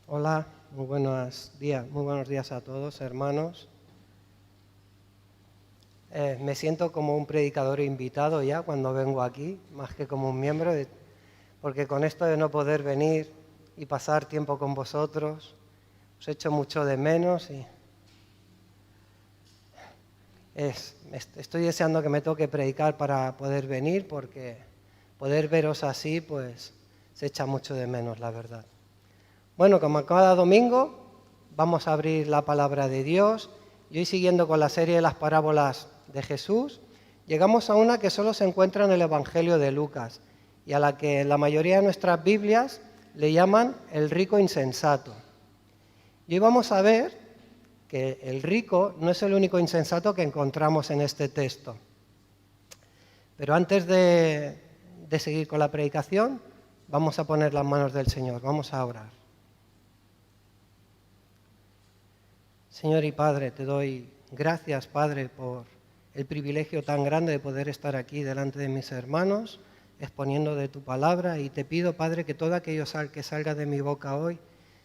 Hola, muy buenos días a todos, hermanos. Me siento como un predicador invitado ya cuando vengo aquí, más que como un miembro, porque con esto de no poder venir y pasar tiempo con vosotros, os echo mucho de menos y estoy deseando que me toque predicar para poder venir, porque poder veros así, pues se echa mucho de menos, la verdad. Bueno, como cada domingo, vamos a abrir la palabra de Dios y hoy, siguiendo con la serie de las parábolas de Jesús, llegamos a una que solo se encuentra en el Evangelio de Lucas y a la que la mayoría de nuestras Biblias le llaman el rico insensato. Y hoy vamos a ver que el rico no es el único insensato que encontramos en este texto. Pero antes de seguir con la predicación, vamos a poner las manos del Señor, vamos a orar. Señor y Padre, te doy gracias, Padre, por el privilegio tan grande de poder estar aquí delante de mis hermanos, exponiendo de tu palabra, y te pido, Padre, que todo aquello que salga de mi boca hoy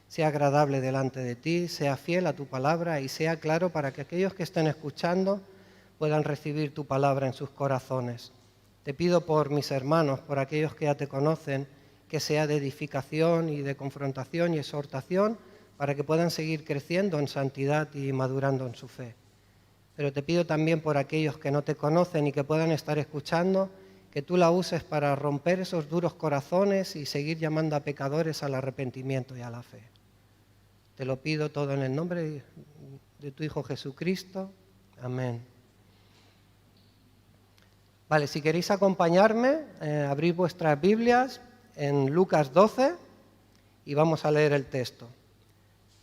sea agradable delante de ti, sea fiel a tu palabra y sea claro para que aquellos que estén escuchando puedan recibir tu palabra en sus corazones. Te pido por mis hermanos, por aquellos que ya te conocen, que sea de edificación y de confrontación y exhortación, para que puedan seguir creciendo en santidad y madurando en su fe. Pero te pido también por aquellos que no te conocen y que puedan estar escuchando, que tú la uses para romper esos duros corazones y seguir llamando a pecadores al arrepentimiento y a la fe. Te lo pido todo en el nombre de tu Hijo Jesucristo. Amén. Vale, si queréis acompañarme, abrid vuestras Biblias en Lucas 12 y vamos a leer el texto.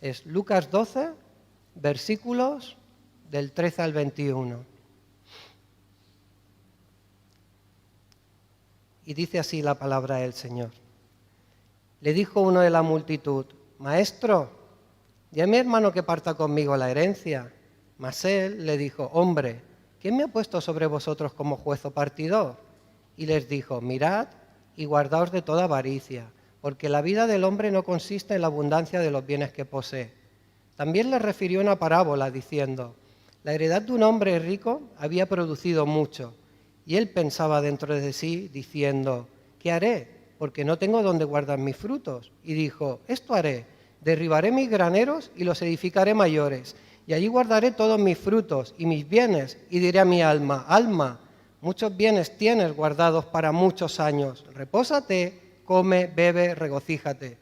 Es Lucas 12, versículos del 13 al 21. Y dice así la palabra del Señor. Le dijo uno de la multitud: Maestro, di a mi hermano que parta conmigo la herencia. Mas él le dijo: Hombre, ¿quién me ha puesto sobre vosotros como juez o partidor? Y les dijo: Mirad y guardaos de toda avaricia, porque la vida del hombre no consiste en la abundancia de los bienes que posee. También le refirió una parábola diciendo: la heredad de un hombre rico había producido mucho, y él pensaba dentro de sí diciendo: ¿qué haré? Porque no tengo donde guardar mis frutos. Y dijo: esto haré, derribaré mis graneros y los edificaré mayores, y allí guardaré todos mis frutos y mis bienes, y diré a mi alma: alma, muchos bienes tienes guardados para muchos años, repósate, come, bebe, regocíjate.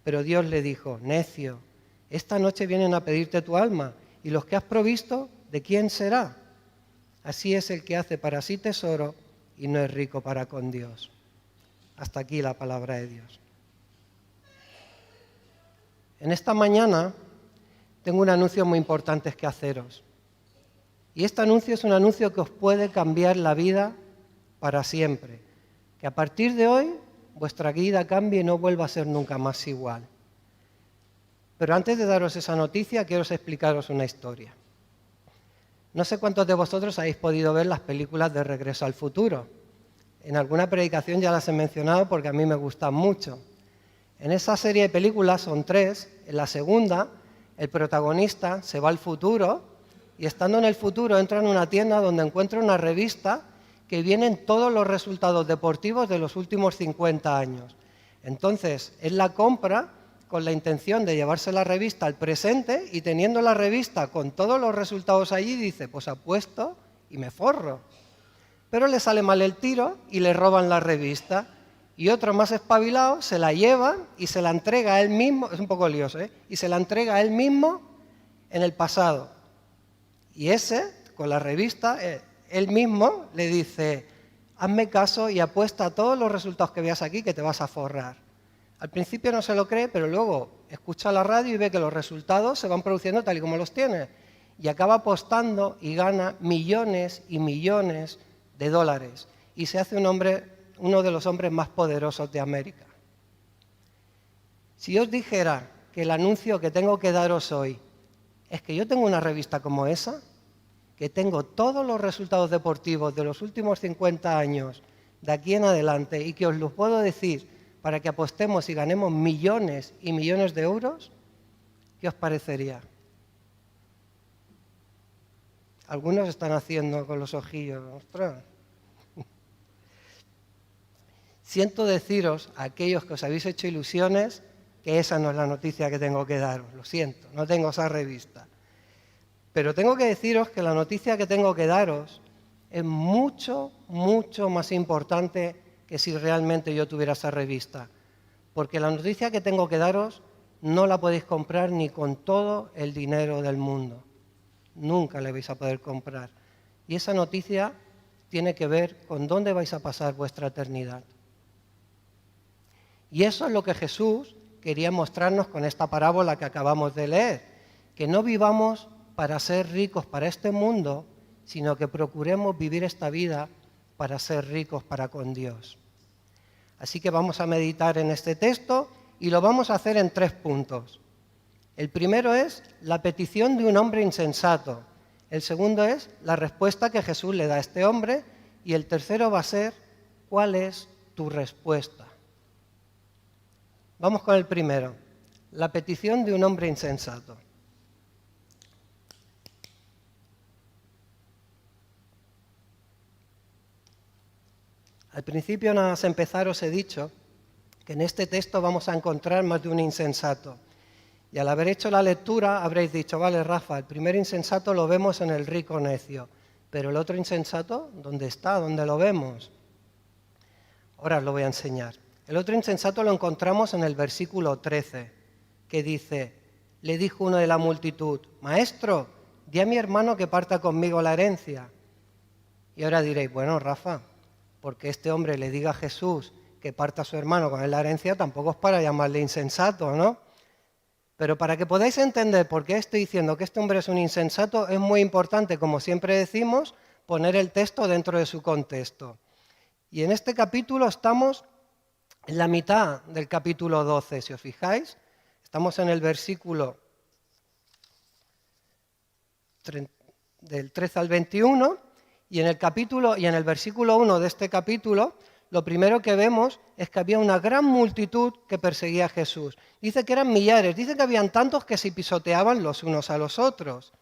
Pero Dios le dijo: necio, esta noche vienen a pedirte tu alma, y los que has provisto, ¿de quién será? Así es el que hace para sí tesoro y no es rico para con Dios. Hasta aquí la palabra de Dios. En esta mañana tengo un anuncio muy importante que haceros. Y este anuncio es un anuncio que os puede cambiar la vida para siempre. Que a partir de hoy vuestra vida cambie y no vuelva a ser nunca más igual. Pero antes de daros esa noticia, quiero explicaros una historia. No sé cuántos de vosotros habéis podido ver las películas de Regreso al Futuro. En alguna predicación ya las he mencionado porque a mí me gustan mucho. En esa serie de películas, son 3, en la segunda, el protagonista se va al futuro y, estando en el futuro, entra en una tienda donde encuentra una revista que vienen todos los resultados deportivos de los últimos 50 años. Entonces, él la compra con la intención de llevarse la revista al presente, y teniendo la revista con todos los resultados allí, dice: pues apuesto y me forro. Pero le sale mal el tiro y le roban la revista, y otro más espabilado se la lleva y se la entrega a él mismo, es un poco lioso, y se la entrega a él mismo en el pasado. Y ese, con la revista, él mismo le dice: hazme caso y apuesta a todos los resultados que veas aquí, que te vas a forrar. Al principio no se lo cree, pero luego escucha la radio y ve que los resultados se van produciendo tal y como los tiene. Y acaba apostando y gana millones y millones de dólares. Y se hace uno de los hombres más poderosos de América. Si os dijera que el anuncio que tengo que daros hoy es que yo tengo una revista como esa, que tengo todos los resultados deportivos de los últimos 50 años de aquí en adelante, y que os los puedo decir para que apostemos y ganemos millones y millones de euros, ¿qué os parecería? Algunos están haciendo con los ojillos, ostras. Siento deciros a aquellos que os habéis hecho ilusiones que esa no es la noticia que tengo que daros, lo siento, no tengo esa revista. Pero tengo que deciros que la noticia que tengo que daros es mucho, mucho más importante que si realmente yo tuviera esa revista. Porque la noticia que tengo que daros no la podéis comprar ni con todo el dinero del mundo. Nunca la vais a poder comprar. Y esa noticia tiene que ver con dónde vais a pasar vuestra eternidad. Y eso es lo que Jesús quería mostrarnos con esta parábola que acabamos de leer. Que no vivamos para ser ricos para este mundo, sino que procuremos vivir esta vida para ser ricos para con Dios. Así que vamos a meditar en este texto y lo vamos a hacer en 3 puntos. El primero es la petición de un hombre insensato. El segundo es la respuesta que Jesús le da a este hombre. Y el tercero va a ser, ¿cuál es tu respuesta? Vamos con el primero, la petición de un hombre insensato. Al principio, nada más empezar, os he dicho que en este texto vamos a encontrar más de un insensato. Y al haber hecho la lectura habréis dicho, vale, Rafa, el primer insensato lo vemos en el rico necio, pero el otro insensato, ¿dónde está? ¿Dónde lo vemos? Ahora os lo voy a enseñar. El otro insensato lo encontramos en el versículo 13, que dice, le dijo uno de la multitud, Maestro, di a mi hermano que parta conmigo la herencia. Y ahora diréis, bueno, Rafa, porque este hombre le diga a Jesús que parta a su hermano con la herencia, tampoco es para llamarle insensato, ¿no? Pero para que podáis entender por qué estoy diciendo que este hombre es un insensato, es muy importante, como siempre decimos, poner el texto dentro de su contexto. Y en este capítulo estamos en la mitad del capítulo 12, si os fijáis. Estamos en el versículo del 13 al 21, y en el versículo 1 de este capítulo, lo primero que vemos es que había una gran multitud que perseguía a Jesús. Dice que eran millares, dice que habían tantos que se pisoteaban los unos a los otros.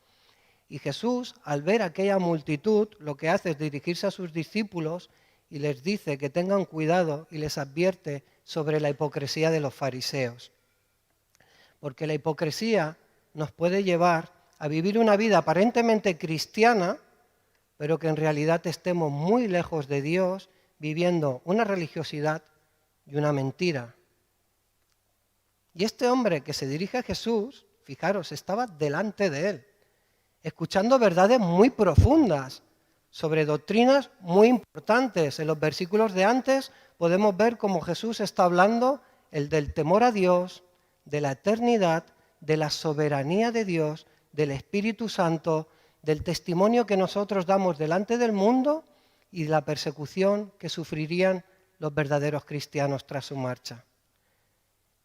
Y Jesús, al ver aquella multitud, lo que hace es dirigirse a sus discípulos y les dice que tengan cuidado y les advierte sobre la hipocresía de los fariseos. Porque la hipocresía nos puede llevar a vivir una vida aparentemente cristiana, pero que en realidad estemos muy lejos de Dios, viviendo una religiosidad y una mentira. Y este hombre que se dirige a Jesús, fijaros, estaba delante de él, escuchando verdades muy profundas sobre doctrinas muy importantes. En los versículos de antes podemos ver cómo Jesús está hablando el del temor a Dios, de la eternidad, de la soberanía de Dios, del Espíritu Santo, del testimonio que nosotros damos delante del mundo y de la persecución que sufrirían los verdaderos cristianos tras su marcha.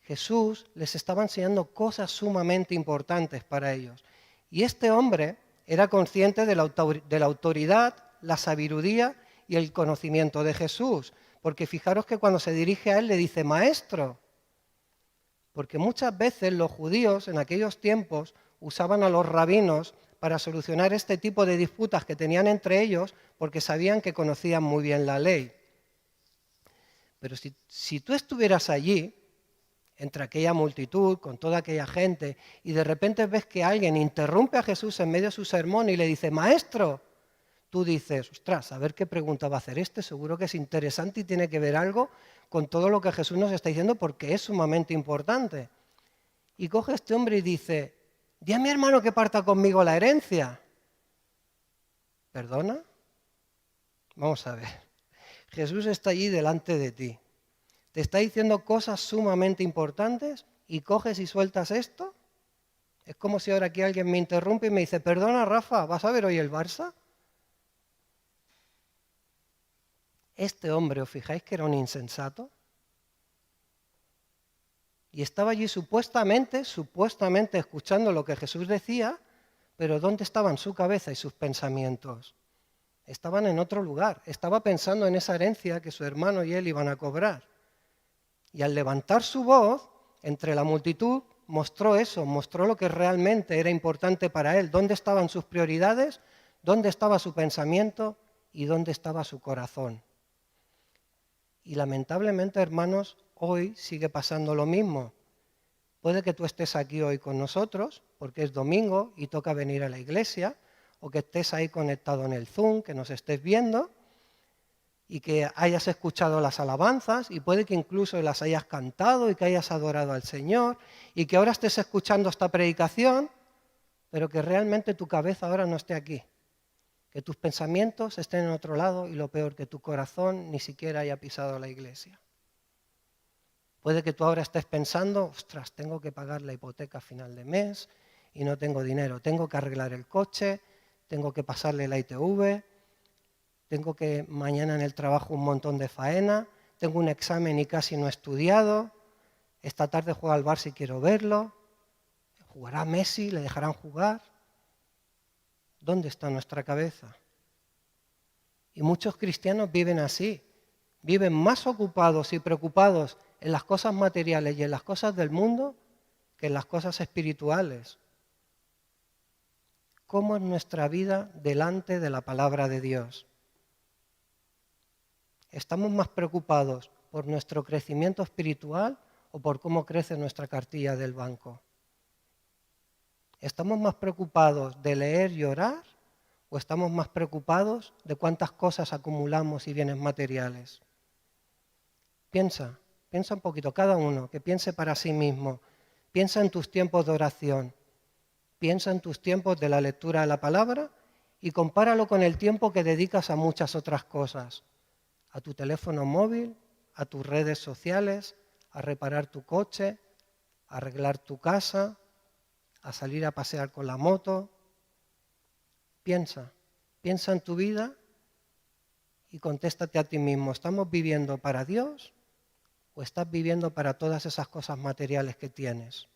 Jesús les estaba enseñando cosas sumamente importantes para ellos. Y este hombre era consciente de la autoridad, la sabiduría y el conocimiento de Jesús. Porque fijaros que cuando se dirige a él le dice, Maestro. Porque muchas veces los judíos en aquellos tiempos usaban a los rabinos para solucionar este tipo de disputas que tenían entre ellos porque sabían que conocían muy bien la ley. Pero si tú estuvieras allí, entre aquella multitud, con toda aquella gente, y de repente ves que alguien interrumpe a Jesús en medio de su sermón y le dice, Maestro, tú dices, ostras, a ver qué pregunta va a hacer este, seguro que es interesante y tiene que ver algo con todo lo que Jesús nos está diciendo porque es sumamente importante. Y coge este hombre y dice, di a mi hermano que parta conmigo la herencia. ¿Perdona? Vamos a ver. Jesús está allí delante de ti. Te está diciendo cosas sumamente importantes y coges y sueltas esto. Es como si ahora aquí alguien me interrumpe y me dice, perdona Rafa, ¿vas a ver hoy el Barça? Este hombre, ¿os fijáis que era un insensato? Y estaba allí supuestamente escuchando lo que Jesús decía, pero ¿dónde estaban su cabeza y sus pensamientos? Estaban en otro lugar, estaba pensando en esa herencia que su hermano y él iban a cobrar. Y al levantar su voz, entre la multitud, mostró eso, mostró lo que realmente era importante para él, dónde estaban sus prioridades, dónde estaba su pensamiento y dónde estaba su corazón. Y lamentablemente, hermanos, hoy sigue pasando lo mismo. Puede que tú estés aquí hoy con nosotros, porque es domingo y toca venir a la iglesia, o que estés ahí conectado en el Zoom, que nos estés viendo, y que hayas escuchado las alabanzas, y puede que incluso las hayas cantado y que hayas adorado al Señor, y que ahora estés escuchando esta predicación, pero que realmente tu cabeza ahora no esté aquí, que tus pensamientos estén en otro lado, y lo peor, que tu corazón ni siquiera haya pisado la iglesia. Puede que tú ahora estés pensando, ostras, tengo que pagar la hipoteca a final de mes y no tengo dinero, tengo que arreglar el coche, tengo que pasarle la ITV, tengo que mañana en el trabajo un montón de faena, tengo un examen y casi no he estudiado, esta tarde juega al Barça si quiero verlo, jugará Messi, le dejarán jugar. ¿Dónde está nuestra cabeza? Y muchos cristianos viven así, viven más ocupados y preocupados en las cosas materiales y en las cosas del mundo que en las cosas espirituales. ¿Cómo es nuestra vida delante de la palabra de Dios? ¿Estamos más preocupados por nuestro crecimiento espiritual o por cómo crece nuestra cartilla del banco? ¿Estamos más preocupados de leer y orar o estamos más preocupados de cuántas cosas acumulamos y bienes materiales? Piensa un poquito, cada uno, que piense para sí mismo. Piensa en tus tiempos de oración, piensa en tus tiempos de la lectura de la palabra y compáralo con el tiempo que dedicas a muchas otras cosas, a tu teléfono móvil, a tus redes sociales, a reparar tu coche, a arreglar tu casa, a salir a pasear con la moto. Piensa en tu vida y contéstate a ti mismo, ¿estamos viviendo para Dios o estás viviendo para todas esas cosas materiales que tienes?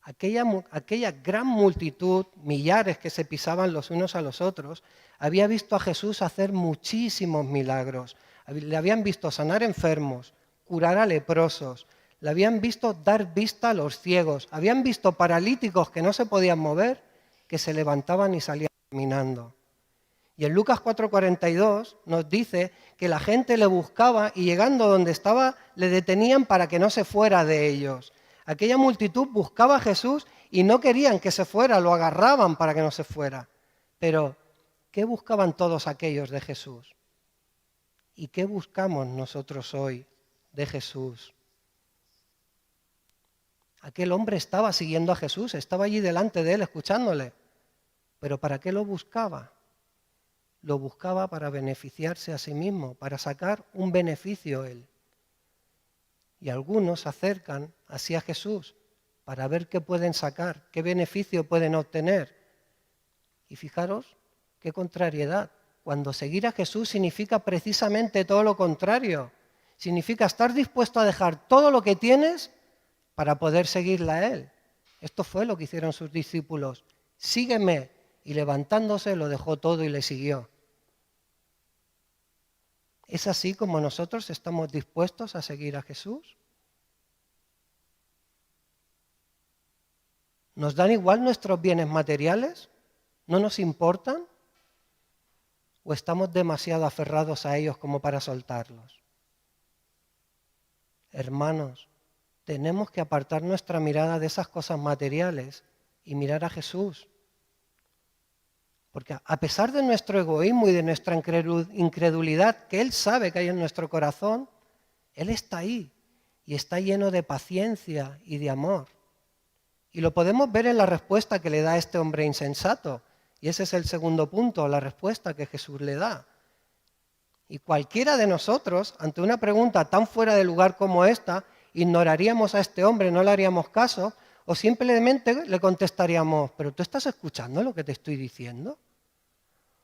Aquella gran multitud, millares que se pisaban los unos a los otros, había visto a Jesús hacer muchísimos milagros. Le habían visto sanar enfermos, curar a leprosos, le habían visto dar vista a los ciegos, habían visto paralíticos que no se podían mover, que se levantaban y salían caminando. Y en Lucas 4:42 nos dice que la gente le buscaba y llegando donde estaba le detenían para que no se fuera de ellos. Aquella multitud buscaba a Jesús y no querían que se fuera, lo agarraban para que no se fuera. Pero, ¿qué buscaban todos aquellos de Jesús? ¿Y qué buscamos nosotros hoy de Jesús? Aquel hombre estaba siguiendo a Jesús, estaba allí delante de él escuchándole. ¿Pero para qué lo buscaba? Lo buscaba para beneficiarse a sí mismo, para sacar un beneficio él. Y algunos se acercan así a Jesús para ver qué pueden sacar, qué beneficio pueden obtener. Y fijaros qué contrariedad. Cuando seguir a Jesús significa precisamente todo lo contrario. Significa estar dispuesto a dejar todo lo que tienes para poder seguirle a Él. Esto fue lo que hicieron sus discípulos. Sígueme. Y levantándose lo dejó todo y le siguió. ¿Es así como nosotros estamos dispuestos a seguir a Jesús? ¿Nos dan igual nuestros bienes materiales? ¿No nos importan? ¿O estamos demasiado aferrados a ellos como para soltarlos? Hermanos, tenemos que apartar nuestra mirada de esas cosas materiales y mirar a Jesús. Porque a pesar de nuestro egoísmo y de nuestra incredulidad, que Él sabe que hay en nuestro corazón, Él está ahí y está lleno de paciencia y de amor. Y lo podemos ver en la respuesta que le da este hombre insensato. Y ese es el segundo punto, la respuesta que Jesús le da. Y cualquiera de nosotros, ante una pregunta tan fuera de lugar como esta, ignoraríamos a este hombre, no le haríamos caso, o simplemente le contestaríamos, ¿pero tú estás escuchando lo que te estoy diciendo?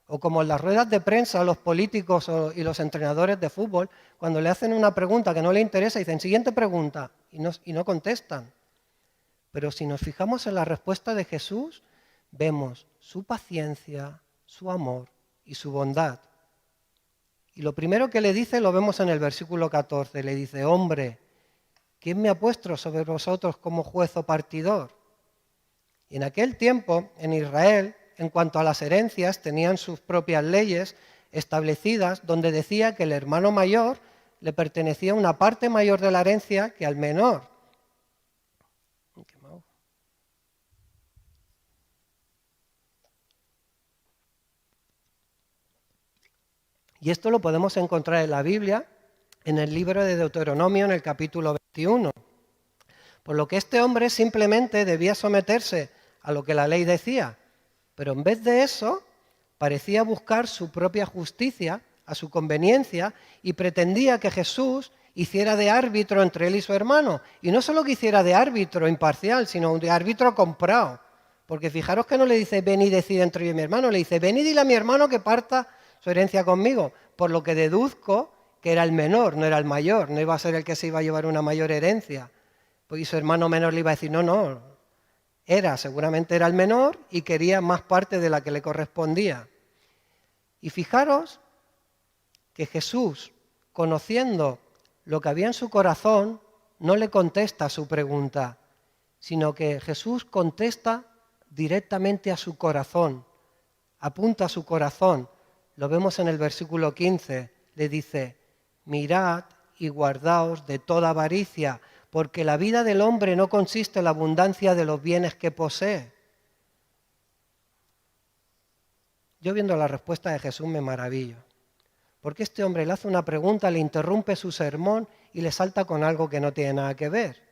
O como en las ruedas de prensa, los políticos y los entrenadores de fútbol, cuando le hacen una pregunta que no le interesa, dicen, siguiente pregunta, y no contestan. Pero si nos fijamos en la respuesta de Jesús, vemos su paciencia, su amor y su bondad. Y lo primero que le dice lo vemos en el versículo 14. Le dice, hombre, ¿quién me ha puesto sobre vosotros como juez o partidor? Y en aquel tiempo, en Israel, en cuanto a las herencias, tenían sus propias leyes establecidas donde decía que el hermano mayor le pertenecía una parte mayor de la herencia que al menor. Y esto lo podemos encontrar en la Biblia, en el libro de Deuteronomio, en el capítulo 21. Por lo que este hombre simplemente debía someterse a lo que la ley decía, pero en vez de eso parecía buscar su propia justicia a su conveniencia y pretendía que Jesús hiciera de árbitro entre él y su hermano. Y no solo que hiciera de árbitro imparcial, sino de árbitro comprado. Porque fijaros que no le dice ven y decide entre yo y mi hermano, le dice ven y dile a mi hermano que parta su herencia conmigo. Por lo que deduzco que era el menor, no era el mayor, no iba a ser el que se iba a llevar una mayor herencia. Pues y su hermano menor le iba a decir no, seguramente era el menor y quería más parte de la que le correspondía. Y fijaros que Jesús, conociendo lo que había en su corazón, no le contesta a su pregunta, sino que Jesús contesta directamente a su corazón, apunta a su corazón. Lo vemos en el versículo 15, le dice, mirad y guardaos de toda avaricia, porque la vida del hombre no consiste en la abundancia de los bienes que posee. Yo viendo la respuesta de Jesús me maravillo. Porque este hombre le hace una pregunta, le interrumpe su sermón y le salta con algo que no tiene nada que ver.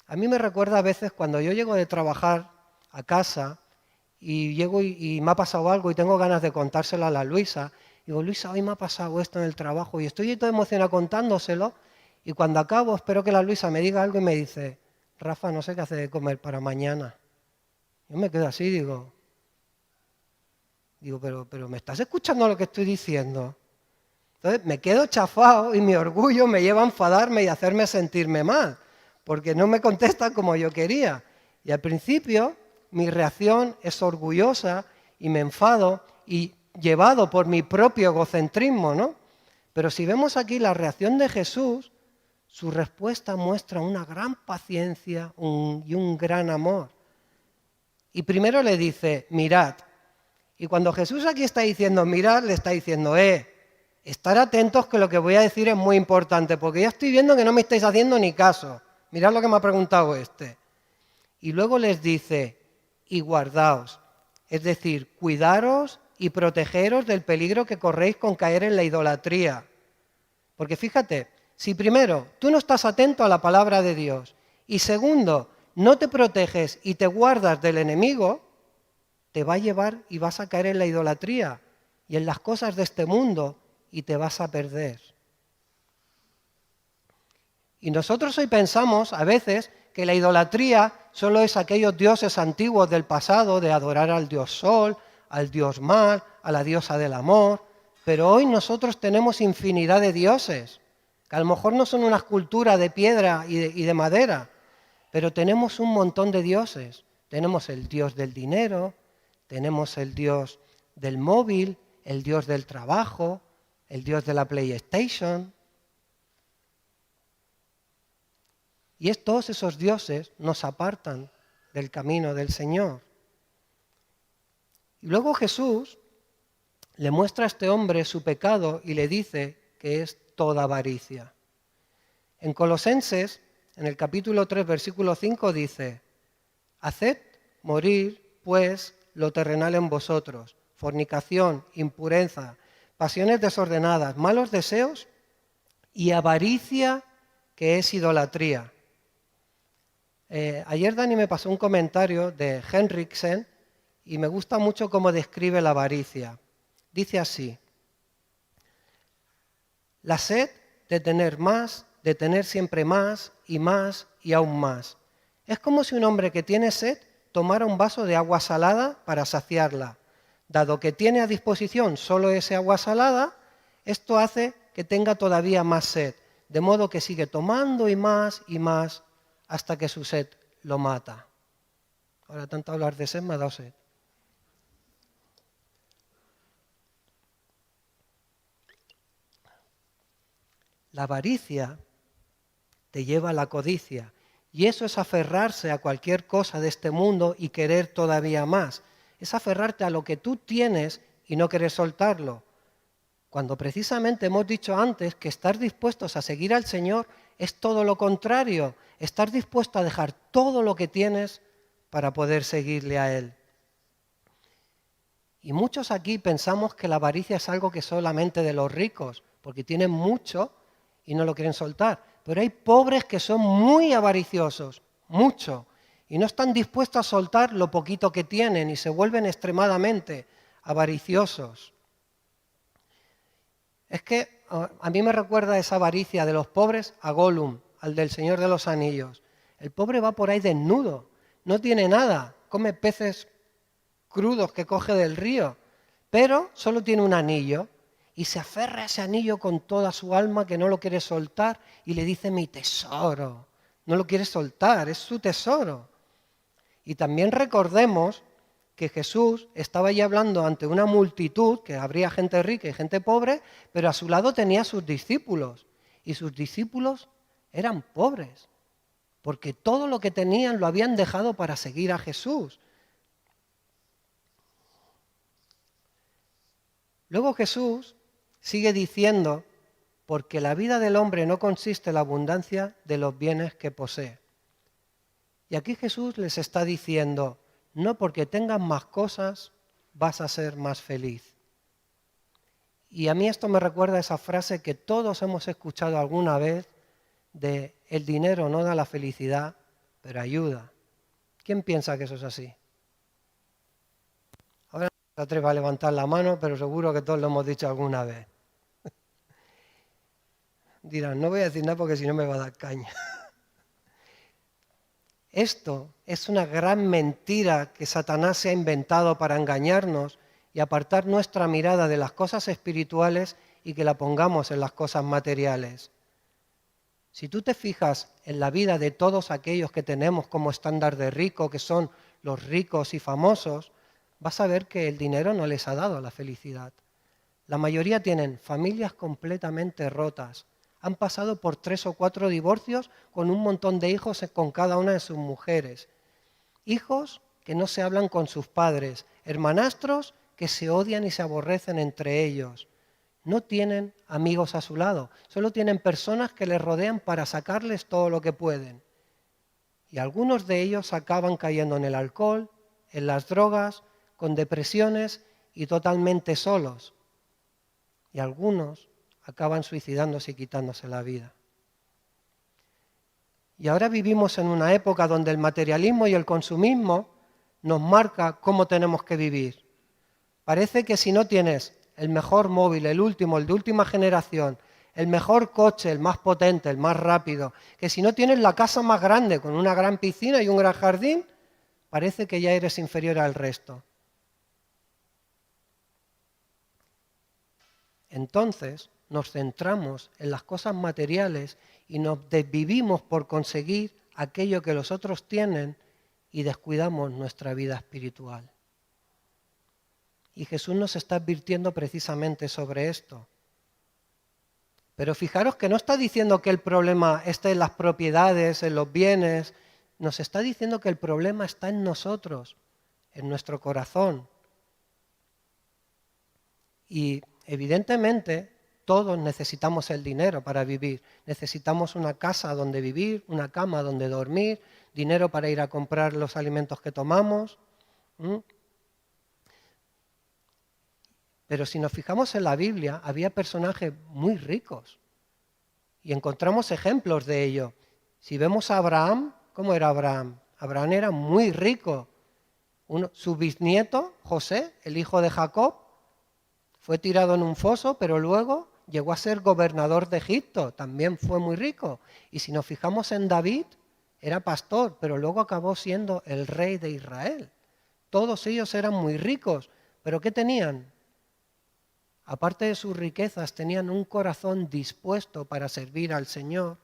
A mí me recuerda a veces cuando yo llego de trabajar a casa y llego y me ha pasado algo y tengo ganas de contárselo a la Luisa. Digo, Luisa, hoy me ha pasado esto en el trabajo y estoy todo emocionado contándoselo y cuando acabo espero que la Luisa me diga algo y me dice, Rafa, no sé qué hacer de comer para mañana. Yo me quedo así, digo, pero ¿me estás escuchando lo que estoy diciendo? Entonces me quedo chafado y mi orgullo me lleva a enfadarme y a hacerme sentirme mal, porque no me contesta como yo quería. Y al principio mi reacción es orgullosa y me enfado y llevado por mi propio egocentrismo, ¿no? Pero si vemos aquí la reacción de Jesús, su respuesta muestra una gran paciencia y un gran amor. Y primero le dice, mirad. Y cuando Jesús aquí está diciendo mirad, le está diciendo, estar atentos que lo que voy a decir es muy importante, porque ya estoy viendo que no me estáis haciendo ni caso. Mirad lo que me ha preguntado este. Y luego les dice, y guardaos, es decir, cuidaros y protegeros del peligro que corréis con caer en la idolatría. Porque fíjate, si primero tú no estás atento a la palabra de Dios y segundo, no te proteges y te guardas del enemigo, te va a llevar y vas a caer en la idolatría y en las cosas de este mundo y te vas a perder. Y nosotros hoy pensamos a veces que la idolatría solo es aquellos dioses antiguos del pasado, de adorar al dios sol, al dios mar, a la diosa del amor, pero hoy nosotros tenemos infinidad de dioses, que a lo mejor no son una escultura de piedra y de madera, pero tenemos un montón de dioses. Tenemos el dios del dinero, tenemos el dios del móvil, el dios del trabajo, el dios de la PlayStation. Y todos esos dioses nos apartan del camino del Señor. Y luego Jesús le muestra a este hombre su pecado y le dice que es toda avaricia. En Colosenses, en el capítulo 3, versículo 5, dice, haced morir, pues, lo terrenal en vosotros, fornicación, impureza, pasiones desordenadas, malos deseos y avaricia, que es idolatría. Ayer Dani me pasó un comentario de Henriksen y me gusta mucho cómo describe la avaricia. Dice así, la sed de tener más, de tener siempre más y aún más. Es como si un hombre que tiene sed tomara un vaso de agua salada para saciarla. Dado que tiene a disposición solo ese agua salada, esto hace que tenga todavía más sed, de modo que sigue tomando y más hasta que su sed lo mata. Ahora tanto hablar de sed me ha dado sed. La avaricia te lleva a la codicia. Y eso es aferrarse a cualquier cosa de este mundo y querer todavía más. Es aferrarte a lo que tú tienes y no querer soltarlo. Cuando precisamente hemos dicho antes que estar dispuestos a seguir al Señor es todo lo contrario. Estar dispuesto a dejar todo lo que tienes para poder seguirle a Él. Y muchos aquí pensamos que la avaricia es algo que solamente de los ricos, porque tienen mucho y no lo quieren soltar. Pero hay pobres que son muy avariciosos, mucho, y no están dispuestos a soltar lo poquito que tienen y se vuelven extremadamente avariciosos. Es que a mí me recuerda esa avaricia de los pobres a Gollum, al del Señor de los Anillos. El pobre va por ahí desnudo, no tiene nada, come peces crudos que coge del río, pero solo tiene un anillo y se aferra a ese anillo con toda su alma que no lo quiere soltar y le dice mi tesoro, no lo quiere soltar, es su tesoro. Y también recordemos que Jesús estaba allí hablando ante una multitud, que habría gente rica y gente pobre, pero a su lado tenía a sus discípulos y sus discípulos eran pobres, porque todo lo que tenían lo habían dejado para seguir a Jesús. Luego Jesús sigue diciendo, porque la vida del hombre no consiste en la abundancia de los bienes que posee. Y aquí Jesús les está diciendo, no porque tengas más cosas vas a ser más feliz. Y a mí esto me recuerda a esa frase que todos hemos escuchado alguna vez de el dinero no da la felicidad, pero ayuda. ¿Quién piensa que eso es así? Ahora no se atreva a levantar la mano, pero seguro que todos lo hemos dicho alguna vez. Dirán, no voy a decir nada porque si no me va a dar caña. Esto es una gran mentira que Satanás se ha inventado para engañarnos y apartar nuestra mirada de las cosas espirituales y que la pongamos en las cosas materiales. Si tú te fijas en la vida de todos aquellos que tenemos como estándar de rico, que son los ricos y famosos, vas a ver que el dinero no les ha dado la felicidad. La mayoría tienen familias completamente rotas. Han pasado por 3 o 4 divorcios con un montón de hijos con cada una de sus mujeres. Hijos que no se hablan con sus padres, hermanastros que se odian y se aborrecen entre ellos. No tienen amigos a su lado, solo tienen personas que les rodean para sacarles todo lo que pueden. Y algunos de ellos acaban cayendo en el alcohol, en las drogas, con depresiones y totalmente solos. Y algunos acaban suicidándose y quitándose la vida. Y ahora vivimos en una época donde el materialismo y el consumismo nos marca cómo tenemos que vivir. Parece que si no tienes el mejor móvil, el último, el de última generación, el mejor coche, el más potente, el más rápido, que si no tienes la casa más grande con una gran piscina y un gran jardín, parece que ya eres inferior al resto. Entonces nos centramos en las cosas materiales y nos desvivimos por conseguir aquello que los otros tienen y descuidamos nuestra vida espiritual. Y Jesús nos está advirtiendo precisamente sobre esto. Pero fijaros que no está diciendo que el problema esté en las propiedades, en los bienes, nos está diciendo que el problema está en nosotros, en nuestro corazón. Y evidentemente todos necesitamos el dinero para vivir. Necesitamos una casa donde vivir, una cama donde dormir, dinero para ir a comprar los alimentos que tomamos. Pero si nos fijamos en la Biblia, había personajes muy ricos y encontramos ejemplos de ello. Si vemos a Abraham, ¿cómo era Abraham? Abraham era muy rico. Su bisnieto, José, el hijo de Jacob, fue tirado en un foso, pero luego llegó a ser gobernador de Egipto, también fue muy rico. Y si nos fijamos en David, era pastor, pero luego acabó siendo el rey de Israel. Todos ellos eran muy ricos, pero ¿qué tenían? Aparte de sus riquezas, tenían un corazón dispuesto para servir al Señor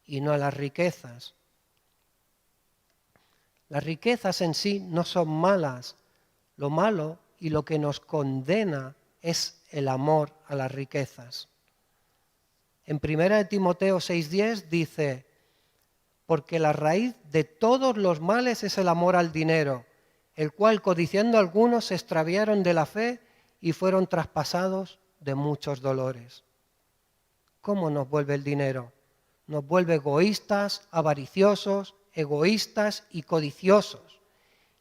y no a las riquezas. Las riquezas en sí no son malas. Lo malo y lo que nos condena es el amor a las riquezas. En 1 Timoteo 6:10 dice, porque la raíz de todos los males es el amor al dinero, el cual codiciando algunos se extraviaron de la fe y fueron traspasados de muchos dolores. ¿Cómo nos vuelve el dinero? Nos vuelve egoístas, avariciosos, egoístas y codiciosos.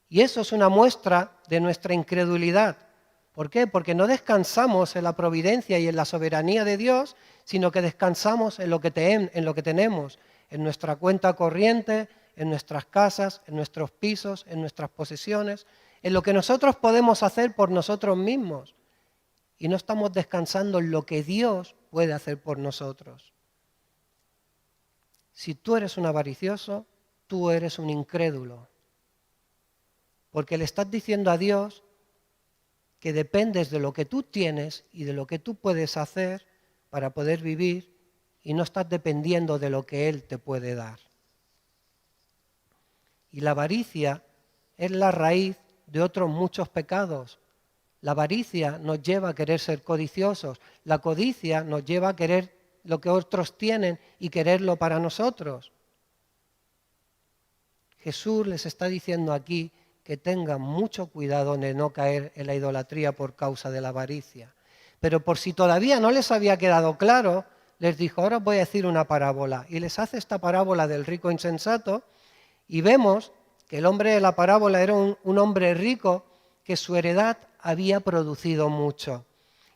Y eso es una muestra de nuestra incredulidad. ¿Por qué? Porque no descansamos en la providencia y en la soberanía de Dios, sino que descansamos en lo que tenemos, en nuestra cuenta corriente, en nuestras casas, en nuestros pisos, en nuestras posesiones, en lo que nosotros podemos hacer por nosotros mismos. Y no estamos descansando en lo que Dios puede hacer por nosotros. Si tú eres un avaricioso, tú eres un incrédulo. Porque le estás diciendo a Dios que dependes de lo que tú tienes y de lo que tú puedes hacer para poder vivir y no estás dependiendo de lo que Él te puede dar. Y la avaricia es la raíz de otros muchos pecados. La avaricia nos lleva a querer ser codiciosos. La codicia nos lleva a querer lo que otros tienen y quererlo para nosotros. Jesús les está diciendo aquí que tengan mucho cuidado de no caer en la idolatría por causa de la avaricia. Pero por si todavía no les había quedado claro, les dijo, ahora os voy a decir una parábola. Y les hace esta parábola del rico insensato y vemos que el hombre de la parábola era un hombre rico que su heredad había producido mucho.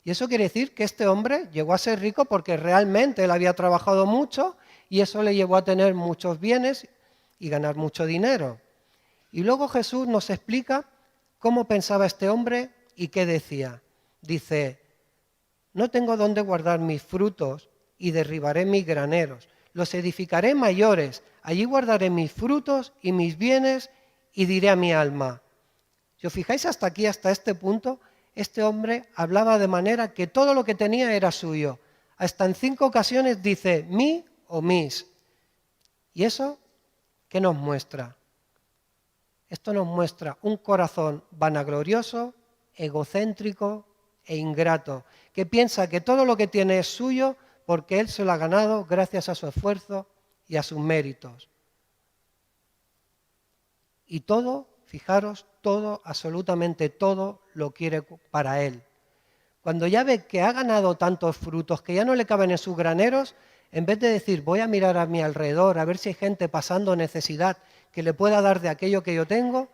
Y eso quiere decir que este hombre llegó a ser rico porque realmente él había trabajado mucho y eso le llevó a tener muchos bienes y ganar mucho dinero. Y luego Jesús nos explica cómo pensaba este hombre y qué decía. Dice, no tengo dónde guardar mis frutos y derribaré mis graneros. Los edificaré mayores, allí guardaré mis frutos y mis bienes y diré a mi alma. Si os fijáis hasta aquí, hasta este punto, este hombre hablaba de manera que todo lo que tenía era suyo. Hasta en 5 ocasiones dice mí o mis. ¿Y eso qué nos muestra? Esto nos muestra un corazón vanaglorioso, egocéntrico e ingrato, que piensa que todo lo que tiene es suyo porque él se lo ha ganado gracias a su esfuerzo y a sus méritos. Y todo, fijaros, todo, absolutamente todo, lo quiere para él. Cuando ya ve que ha ganado tantos frutos que ya no le caben en sus graneros, en vez de decir voy a mirar a mi alrededor a ver si hay gente pasando necesidad que le pueda dar de aquello que yo tengo,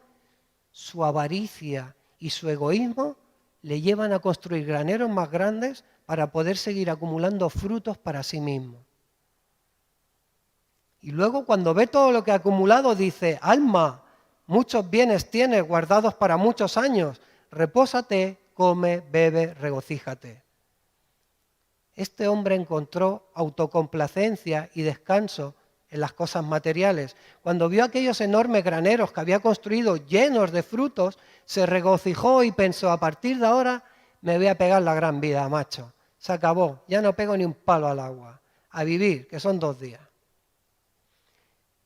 su avaricia y su egoísmo le llevan a construir graneros más grandes para poder seguir acumulando frutos para sí mismo. Y luego cuando ve todo lo que ha acumulado dice, alma, muchos bienes tienes guardados para muchos años, repósate, come, bebe, regocíjate. Este hombre encontró autocomplacencia y descanso en las cosas materiales. Cuando vio aquellos enormes graneros que había construido llenos de frutos, se regocijó y pensó, a partir de ahora me voy a pegar la gran vida, macho. Se acabó, ya no pego ni un palo al agua. A vivir, que son 2 días.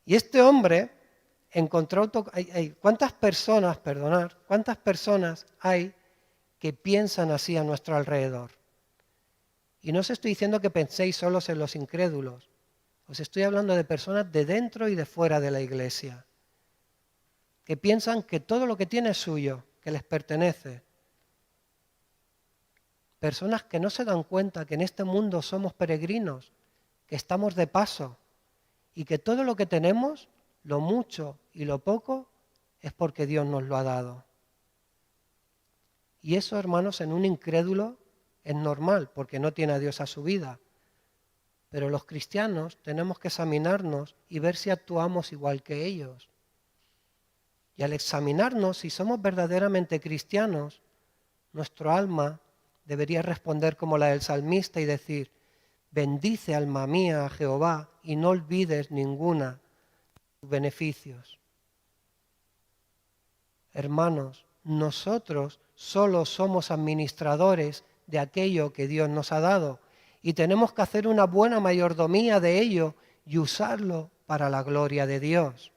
Y este hombre encontró... ¿Cuántas personas hay que piensan así a nuestro alrededor? Y no os estoy diciendo que penséis solos en los incrédulos. Os estoy hablando de personas de dentro y de fuera de la iglesia, que piensan que todo lo que tiene es suyo, que les pertenece. Personas que no se dan cuenta que en este mundo somos peregrinos, que estamos de paso y que todo lo que tenemos, lo mucho y lo poco, es porque Dios nos lo ha dado. Y eso, hermanos, en un incrédulo es normal, porque no tiene a Dios a su vida. Pero los cristianos tenemos que examinarnos y ver si actuamos igual que ellos. Y al examinarnos, si somos verdaderamente cristianos, nuestro alma debería responder como la del salmista y decir, bendice alma mía a Jehová y no olvides ninguna de sus beneficios. Hermanos, nosotros solo somos administradores de aquello que Dios nos ha dado y tenemos que hacer una buena mayordomía de ello y usarlo para la gloria de Dios.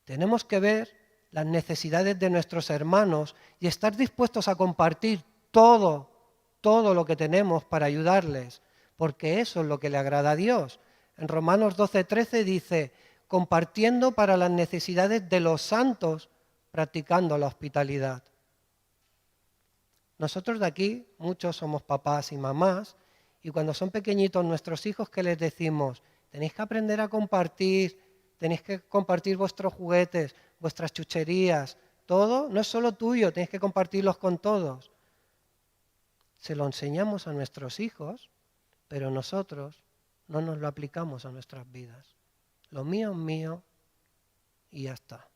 Tenemos que ver las necesidades de nuestros hermanos y estar dispuestos a compartir todo todo lo que tenemos para ayudarles, porque eso es lo que le agrada a Dios. En Romanos 12:13 dice, compartiendo para las necesidades de los santos, practicando la hospitalidad. Nosotros de aquí, muchos somos papás y mamás, y cuando son pequeñitos nuestros hijos, ¿qué les decimos? Tenéis que aprender a compartir, tenéis que compartir vuestros juguetes, vuestras chucherías, todo no es solo tuyo, tenéis que compartirlos con todos. Se lo enseñamos a nuestros hijos, pero nosotros no nos lo aplicamos a nuestras vidas. Lo mío es mío y ya está.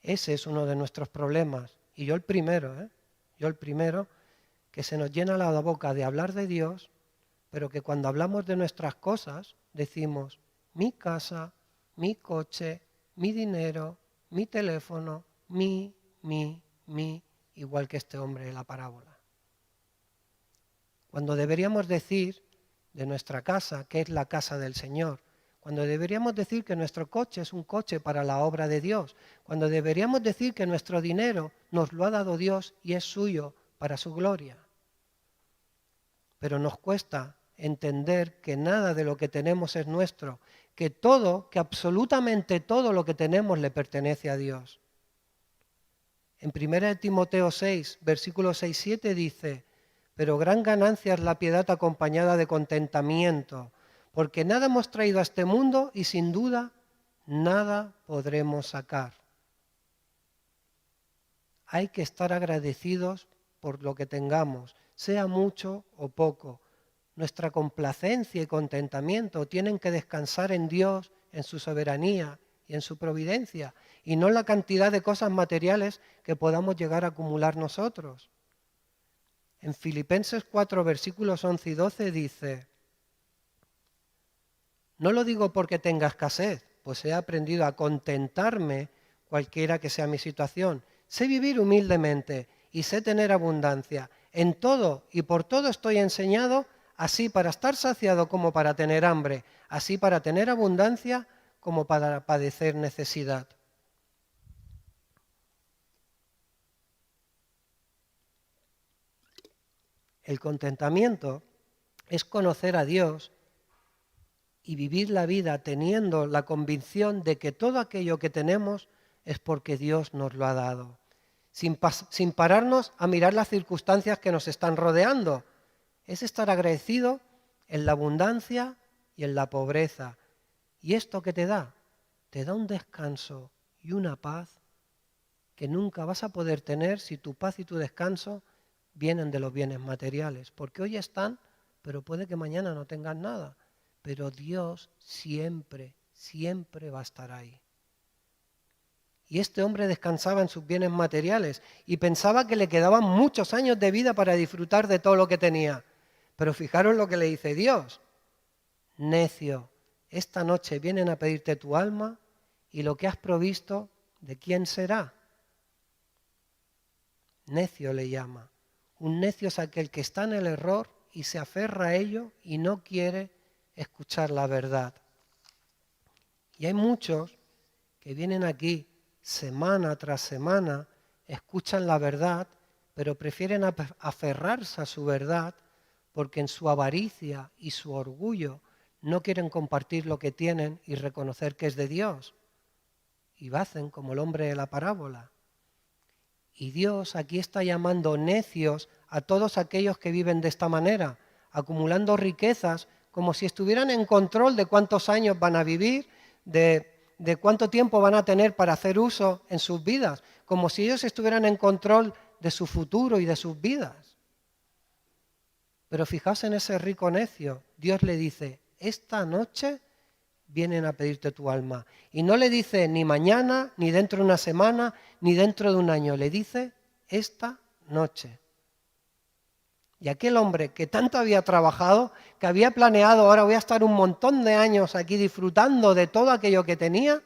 Ese es uno de nuestros problemas. Y yo el primero, que se nos llena la boca de hablar de Dios, pero que cuando hablamos de nuestras cosas decimos mi casa, mi coche, mi dinero, mi teléfono, mi, igual que este hombre de la parábola. Cuando deberíamos decir de nuestra casa que es la casa del Señor, cuando deberíamos decir que nuestro coche es un coche para la obra de Dios, cuando deberíamos decir que nuestro dinero nos lo ha dado Dios y es suyo para su gloria. Pero nos cuesta entender que nada de lo que tenemos es nuestro, que absolutamente todo lo que tenemos le pertenece a Dios. En 1 Timoteo 6, versículos 6-7 dice, pero gran ganancia es la piedad acompañada de contentamiento, porque nada hemos traído a este mundo y sin duda nada podremos sacar. Hay que estar agradecidos por lo que tengamos, sea mucho o poco. Nuestra complacencia y contentamiento tienen que descansar en Dios, en su soberanía y en su providencia, y no en la cantidad de cosas materiales que podamos llegar a acumular nosotros. En Filipenses 4, versículos 11 y 12 dice, no lo digo porque tenga escasez, pues he aprendido a contentarme cualquiera que sea mi situación. Sé vivir humildemente y sé tener abundancia. En todo y por todo estoy enseñado, así para estar saciado como para tener hambre, así para tener abundancia como para padecer necesidad. El contentamiento es conocer a Dios y vivir la vida teniendo la convicción de que todo aquello que tenemos es porque Dios nos lo ha dado, sin pararnos a mirar las circunstancias que nos están rodeando. Es estar agradecido en la abundancia y en la pobreza. ¿Y esto qué te da? Te da un descanso y una paz que nunca vas a poder tener si tu paz y tu descanso vienen de los bienes materiales, porque hoy están, pero puede que mañana no tengan nada. Pero Dios siempre, siempre va a estar ahí. Y este hombre descansaba en sus bienes materiales y pensaba que le quedaban muchos años de vida para disfrutar de todo lo que tenía. Pero fijaros lo que le dice Dios. Necio, esta noche vienen a pedirte tu alma y lo que has provisto, ¿de quién será? Necio le llama. Un necio es aquel que está en el error y se aferra a ello y no quiere escuchar la verdad. Y hay muchos que vienen aquí semana tras semana, escuchan la verdad, pero prefieren aferrarse a su verdad porque en su avaricia y su orgullo no quieren compartir lo que tienen y reconocer que es de Dios. Y hacen como el hombre de la parábola. Y Dios aquí está llamando necios a todos aquellos que viven de esta manera, acumulando riquezas como si estuvieran en control de cuántos años van a vivir, de cuánto tiempo van a tener para hacer uso en sus vidas, como si ellos estuvieran en control de su futuro y de sus vidas. Pero fijaos en ese rico necio, Dios le dice, esta noche vienen a pedirte tu alma. Y no le dice ni mañana, ni dentro de una semana, ni dentro de un año, le dice esta noche. Y aquel hombre que tanto había trabajado, que había planeado, ahora voy a estar un montón de años aquí disfrutando de todo aquello que tenía,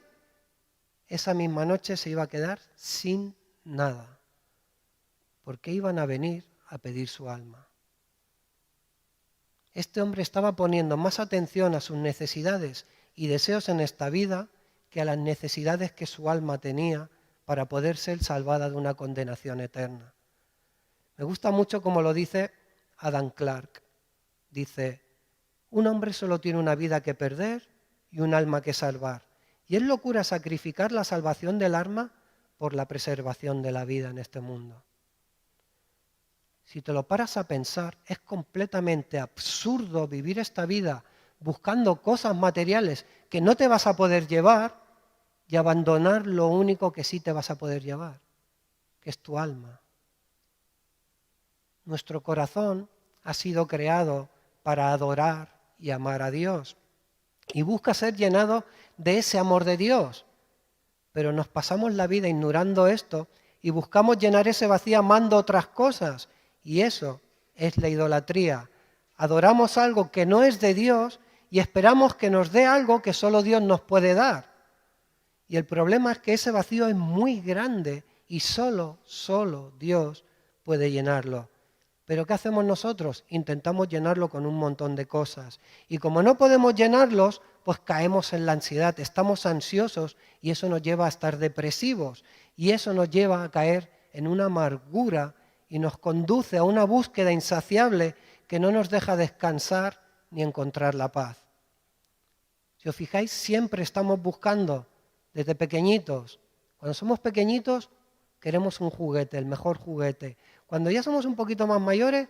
esa misma noche se iba a quedar sin nada, porque iban a venir a pedir su alma. Este hombre estaba poniendo más atención a sus necesidades y deseos en esta vida que a las necesidades que su alma tenía para poder ser salvada de una condenación eterna. Me gusta mucho como lo dice Adam Clarke. Dice, un hombre solo tiene una vida que perder y un alma que salvar. Y es locura sacrificar la salvación del alma por la preservación de la vida en este mundo. Si te lo paras a pensar, es completamente absurdo vivir esta vida buscando cosas materiales que no te vas a poder llevar y abandonar lo único que sí te vas a poder llevar, que es tu alma. Nuestro corazón ha sido creado para adorar y amar a Dios y busca ser llenado de ese amor de Dios. Pero nos pasamos la vida ignorando esto y buscamos llenar ese vacío amando otras cosas. Y eso es la idolatría. Adoramos algo que no es de Dios y esperamos que nos dé algo que solo Dios nos puede dar. Y el problema es que ese vacío es muy grande y solo Dios puede llenarlo. Pero ¿qué hacemos nosotros? Intentamos llenarlo con un montón de cosas. Y como no podemos llenarlos, pues caemos en la ansiedad, estamos ansiosos y eso nos lleva a estar depresivos. Y eso nos lleva a caer en una amargura y nos conduce a una búsqueda insaciable que no nos deja descansar ni encontrar la paz. Si os fijáis, siempre estamos buscando, desde pequeñitos. Cuando somos pequeñitos, queremos un juguete, el mejor juguete. Cuando ya somos un poquito más mayores,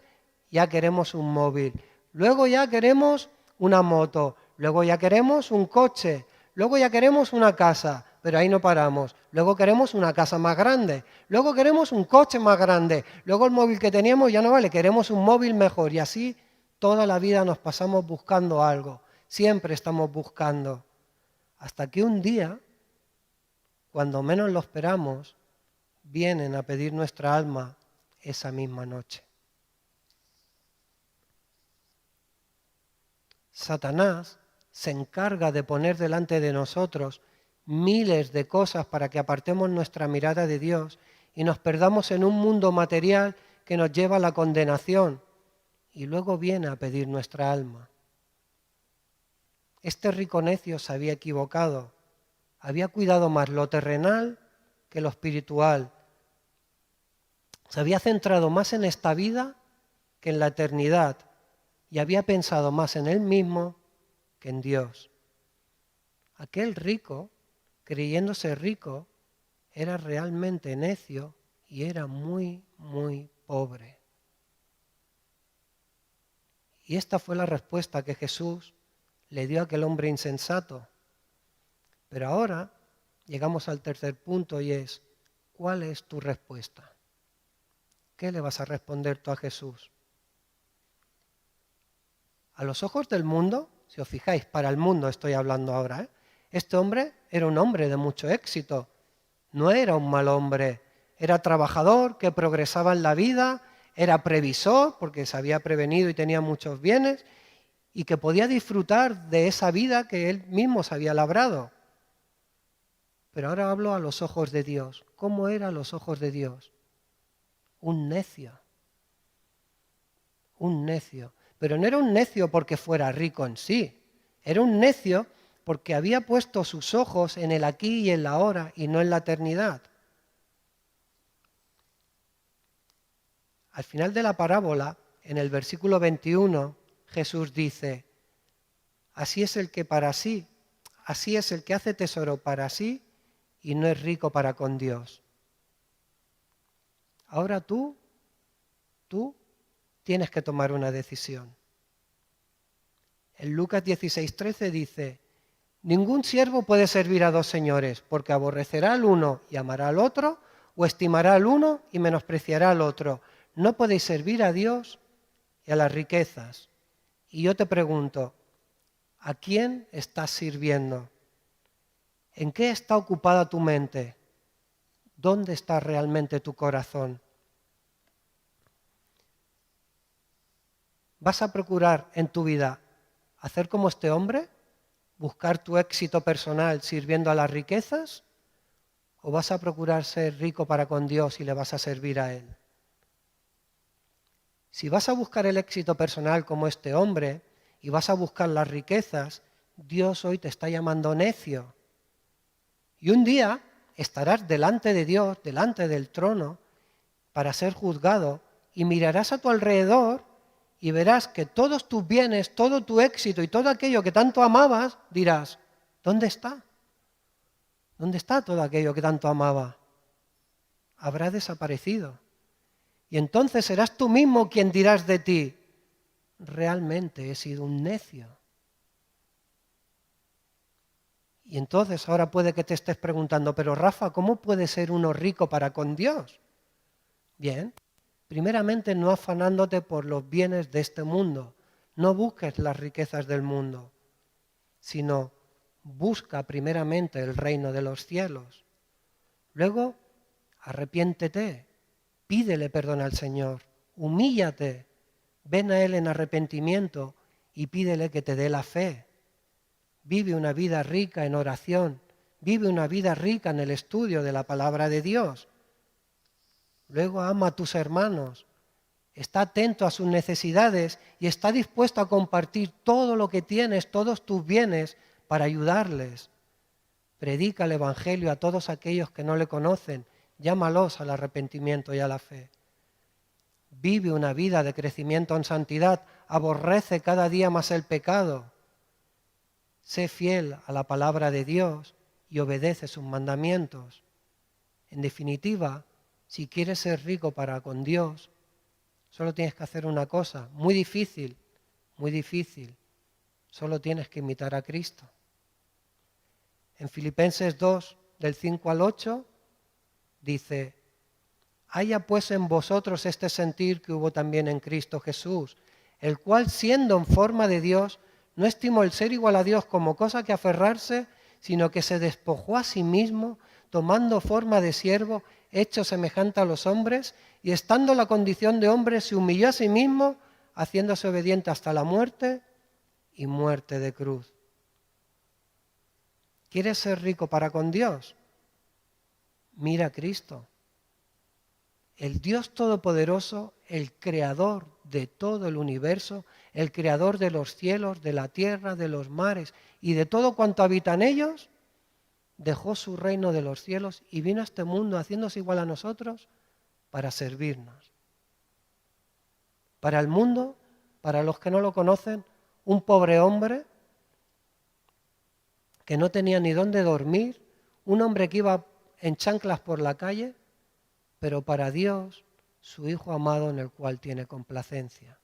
ya queremos un móvil. Luego ya queremos una moto. Luego ya queremos un coche. Luego ya queremos una casa. Pero ahí no paramos. Luego queremos una casa más grande. Luego queremos un coche más grande. Luego el móvil que teníamos ya no vale. Queremos un móvil mejor. Y así toda la vida nos pasamos buscando algo. Siempre estamos buscando. Hasta que un día, cuando menos lo esperamos, vienen a pedir nuestra alma esa misma noche. Satanás se encarga de poner delante de nosotros miles de cosas para que apartemos nuestra mirada de Dios y nos perdamos en un mundo material que nos lleva a la condenación y luego viene a pedir nuestra alma. Este rico necio se había equivocado, había cuidado más lo terrenal que lo espiritual. Se había centrado más en esta vida que en la eternidad y había pensado más en él mismo que en Dios. Aquel rico, creyéndose rico, era realmente necio y era muy, muy pobre. Y esta fue la respuesta que Jesús le dio a aquel hombre insensato. Pero ahora llegamos al tercer punto y es, ¿cuál es tu respuesta? ¿Qué le vas a responder tú a Jesús? A los ojos del mundo, si os fijáis, para el mundo estoy hablando ahora, este hombre era un hombre de mucho éxito, no era un mal hombre, era trabajador que progresaba en la vida, era previsor porque se había prevenido y tenía muchos bienes y que podía disfrutar de esa vida que él mismo se había labrado. Pero ahora hablo a los ojos de Dios. ¿Cómo era a los ojos de Dios? Un necio. Un necio. Pero no era un necio porque fuera rico en sí. Era un necio porque había puesto sus ojos en el aquí y en la ahora y no en la eternidad. Al final de la parábola, en el versículo 21, Jesús dice, así es el que hace tesoro para sí y no es rico para con Dios. Ahora tú tienes que tomar una decisión. En Lucas 16:13 dice, ningún siervo puede servir a dos señores, porque aborrecerá al uno y amará al otro, o estimará al uno y menospreciará al otro. No podéis servir a Dios y a las riquezas. Y yo te pregunto, ¿a quién estás sirviendo? ¿En qué está ocupada tu mente? ¿Dónde está realmente tu corazón? ¿Vas a procurar en tu vida hacer como este hombre? ¿Buscar tu éxito personal sirviendo a las riquezas? ¿O vas a procurar ser rico para con Dios y le vas a servir a Él? Si vas a buscar el éxito personal como este hombre y vas a buscar las riquezas, Dios hoy te está llamando necio. Y un día estarás delante de Dios, delante del trono, para ser juzgado y mirarás a tu alrededor y verás que todos tus bienes, todo tu éxito y todo aquello que tanto amabas, dirás, ¿dónde está? ¿Dónde está todo aquello que tanto amaba? Habrá desaparecido. Y entonces serás tú mismo quien dirás de ti, realmente he sido un necio. Y entonces ahora puede que te estés preguntando, pero Rafa, ¿cómo puede ser uno rico para con Dios? Bien, primeramente no afanándote por los bienes de este mundo, no busques las riquezas del mundo, sino busca primeramente el reino de los cielos. Luego, arrepiéntete, pídele perdón al Señor, humíllate, ven a Él en arrepentimiento y pídele que te dé la fe. Vive una vida rica en oración, vive una vida rica en el estudio de la palabra de Dios. Luego ama a tus hermanos, está atento a sus necesidades y está dispuesto a compartir todo lo que tienes, todos tus bienes, para ayudarles. Predica el Evangelio a todos aquellos que no le conocen, llámalos al arrepentimiento y a la fe. Vive una vida de crecimiento en santidad, aborrece cada día más el pecado. Sé fiel a la palabra de Dios y obedece sus mandamientos. En definitiva, si quieres ser rico para con Dios, solo tienes que hacer una cosa, muy difícil, solo tienes que imitar a Cristo. En Filipenses 2, del 5 al 8, dice, haya pues en vosotros este sentir que hubo también en Cristo Jesús, el cual siendo en forma de Dios, no estimó el ser igual a Dios como cosa que aferrarse, sino que se despojó a sí mismo, tomando forma de siervo, hecho semejante a los hombres, y estando en la condición de hombre, se humilló a sí mismo, haciéndose obediente hasta la muerte y muerte de cruz. ¿Quieres ser rico para con Dios? Mira a Cristo. El Dios Todopoderoso, el Creador de todo el universo, el Creador de los cielos, de la tierra, de los mares y de todo cuanto habita en ellos, dejó su reino de los cielos y vino a este mundo haciéndose igual a nosotros para servirnos. Para el mundo, para los que no lo conocen, un pobre hombre que no tenía ni dónde dormir, un hombre que iba en chanclas por la calle, pero para Dios, su Hijo amado en el cual tiene complacencia.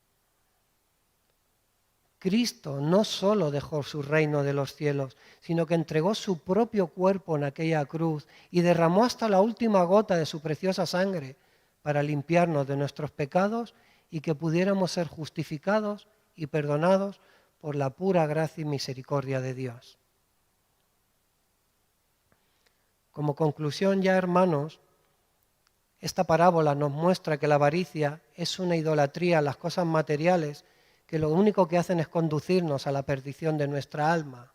Cristo no solo dejó su reino de los cielos, sino que entregó su propio cuerpo en aquella cruz y derramó hasta la última gota de su preciosa sangre para limpiarnos de nuestros pecados y que pudiéramos ser justificados y perdonados por la pura gracia y misericordia de Dios. Como conclusión ya, hermanos, esta parábola nos muestra que la avaricia es una idolatría a las cosas materiales que lo único que hacen es conducirnos a la perdición de nuestra alma.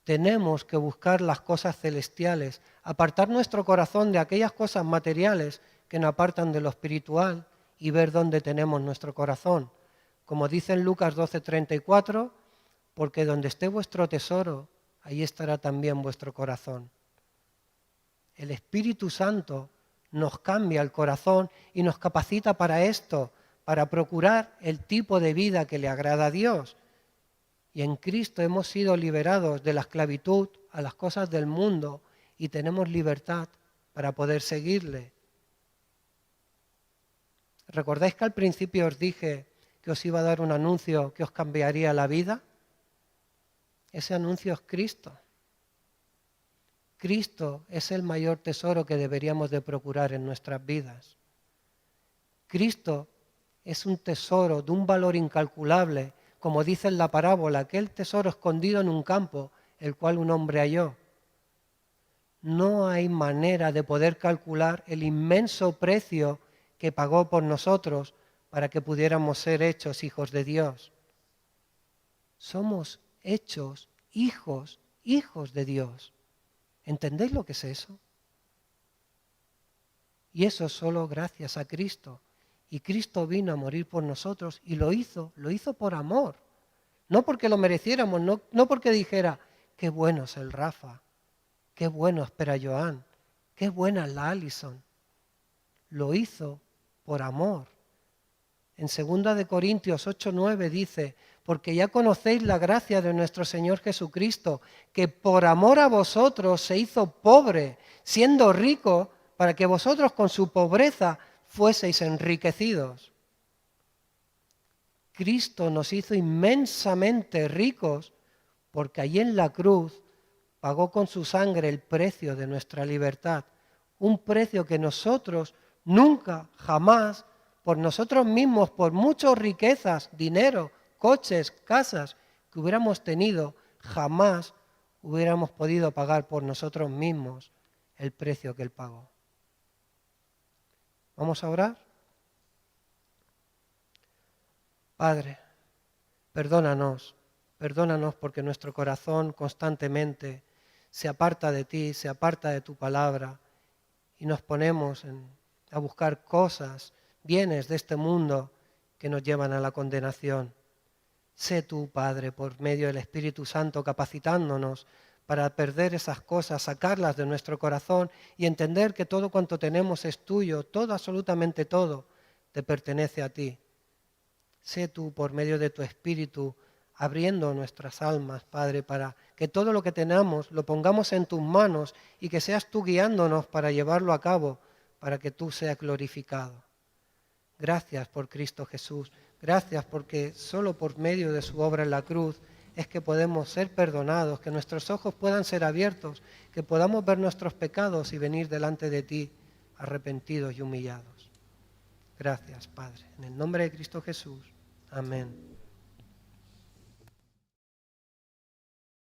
Tenemos que buscar las cosas celestiales, apartar nuestro corazón de aquellas cosas materiales que nos apartan de lo espiritual y ver dónde tenemos nuestro corazón. Como dice en Lucas 12:34, porque donde esté vuestro tesoro, ahí estará también vuestro corazón. El Espíritu Santo nos cambia el corazón y nos capacita para esto, para procurar el tipo de vida que le agrada a Dios. Y en Cristo hemos sido liberados de la esclavitud a las cosas del mundo y tenemos libertad para poder seguirle. ¿Recordáis que al principio os dije que os iba a dar un anuncio que os cambiaría la vida? Ese anuncio es Cristo. Cristo es el mayor tesoro que deberíamos de procurar en nuestras vidas. Cristo es un tesoro de un valor incalculable, como dice en la parábola, aquel tesoro escondido en un campo, el cual un hombre halló. No hay manera de poder calcular el inmenso precio que pagó por nosotros para que pudiéramos ser hechos hijos de Dios. Somos hechos hijos de Dios. ¿Entendéis lo que es eso? Y eso es solo gracias a Cristo. Y Cristo vino a morir por nosotros y lo hizo por amor. No porque lo mereciéramos, no porque dijera, qué bueno es el Rafa, qué bueno espera Joan, qué buena es la Alison. Lo hizo por amor. En 2 Corintios 8:9 dice, porque ya conocéis la gracia de nuestro Señor Jesucristo, que por amor a vosotros se hizo pobre, siendo rico, para que vosotros con su pobreza fueseis enriquecidos. Cristo nos hizo inmensamente ricos porque allí en la cruz pagó con su sangre el precio de nuestra libertad, un precio que nosotros nunca, jamás, por nosotros mismos, por muchas riquezas, dinero, coches, casas que hubiéramos tenido, jamás hubiéramos podido pagar por nosotros mismos el precio que Él pagó. ¿Vamos a orar? Padre, perdónanos porque nuestro corazón constantemente se aparta de ti, se aparta de tu palabra y nos ponemos a buscar cosas, bienes de este mundo que nos llevan a la condenación. Sé tú, Padre, por medio del Espíritu Santo, capacitándonos para perder esas cosas, sacarlas de nuestro corazón y entender que todo cuanto tenemos es tuyo, todo, absolutamente todo, te pertenece a ti. Sé tú, por medio de tu Espíritu, abriendo nuestras almas, Padre, para que todo lo que tenemos lo pongamos en tus manos y que seas tú guiándonos para llevarlo a cabo, para que tú seas glorificado. Gracias por Cristo Jesús. Gracias porque solo por medio de su obra en la cruz es que podemos ser perdonados, que nuestros ojos puedan ser abiertos, que podamos ver nuestros pecados y venir delante de ti arrepentidos y humillados. Gracias, Padre. En el nombre de Cristo Jesús. Amén.